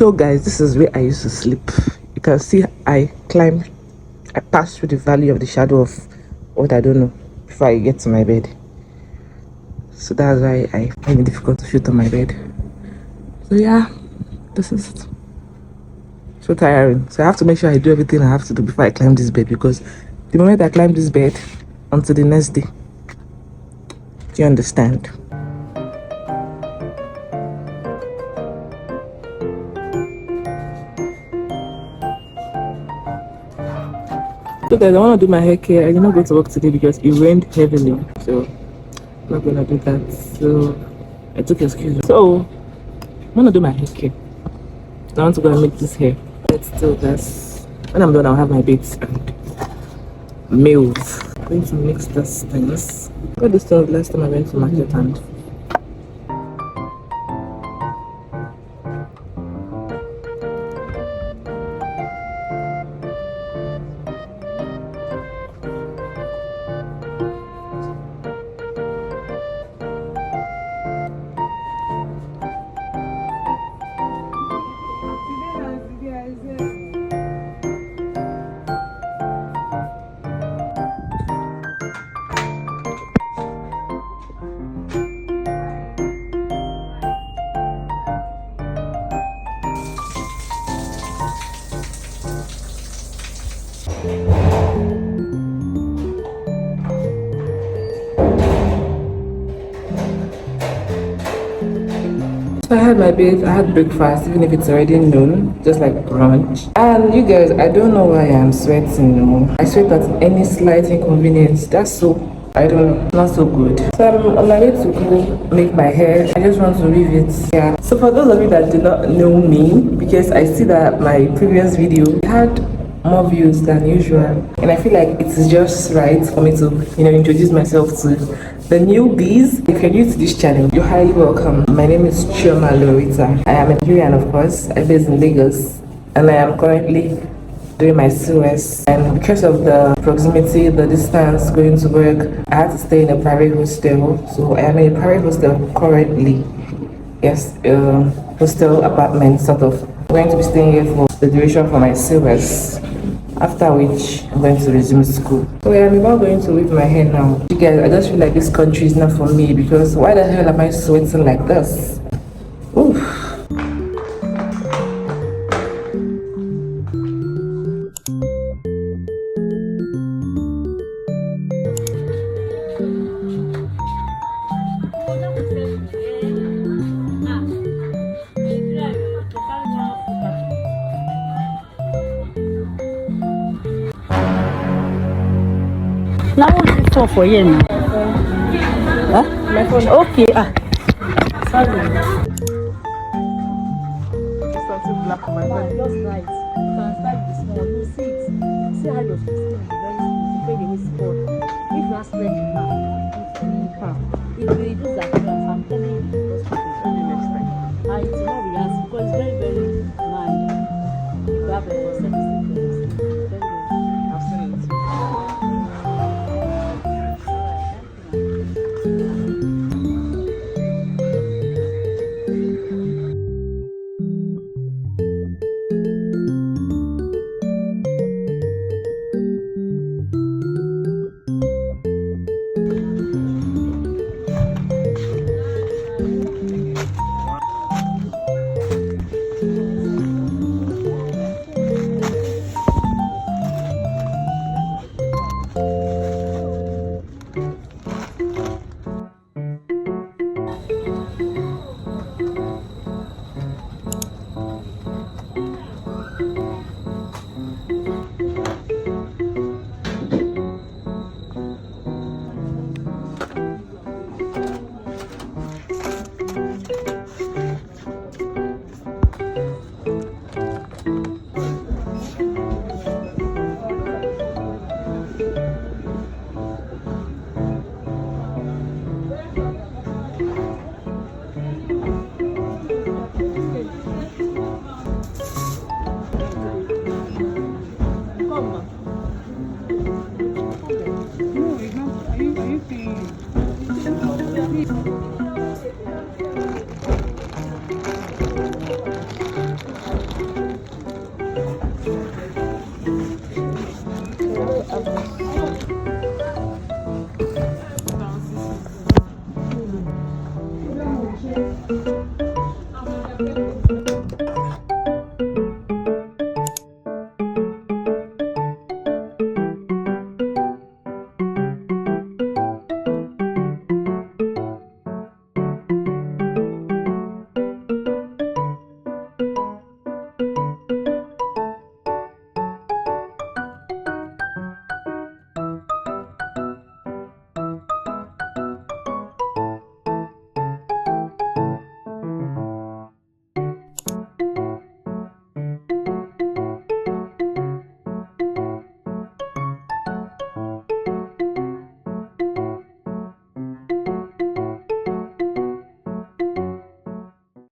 So guys, this is where I used to sleep. You can see I passed through the valley of the shadow of what I don't know before I get to my bed. So that's why I find it difficult to shoot on my bed. So yeah, this is so tiring. So I have to make sure I do everything I have to do before I climb this bed, because the moment I climb this bed until the next day. Do you understand? So guys, I want to do my hair care. I did not go to work today because it rained heavily, so I'm not gonna do that. So I took excuse. So I'm gonna do my hair care. I want to go and make this hair. Let's do this. When I'm done, I'll have my bits and meals. I'm going to mix these things. I got this stuff last time I went to market and I had my bed, I had breakfast, even if it's already noon, just like brunch. And you guys, I don't know why I'm sweating anymore. I sweat at any slight inconvenience. That's so, I don't know, not so good. So I'm on my way to go make my hair. I just want to leave it. Yeah. So for those of you that do not know me, because I see that my previous video had more views than usual, and I feel like it is just right for me to, introduce myself to the newbies. If you're new to this channel, you're highly welcome. My name is Chioma Lorita. I am a Nigerian, of course. I based in Lagos, and I am currently doing my COS. And because of the proximity, the distance going to work, I had to stay in a private hostel. So I am in a private hostel currently. Yes, hostel apartment sort of. I'm going to be staying here for the duration for my COS. After which, I'm going to resume school. So yeah, I'm about going to weave my hair now. You guys, I just feel like this country is not for me, because why the hell am I sweating like this? Oof. Now what is for you now? Huh? My phone. Okay. Sorry. Just something black on my phone. Just right. You can start this one. You see it. See how your skin is very smooth. It's fade away spot. If you are stretching now, it will reduce that.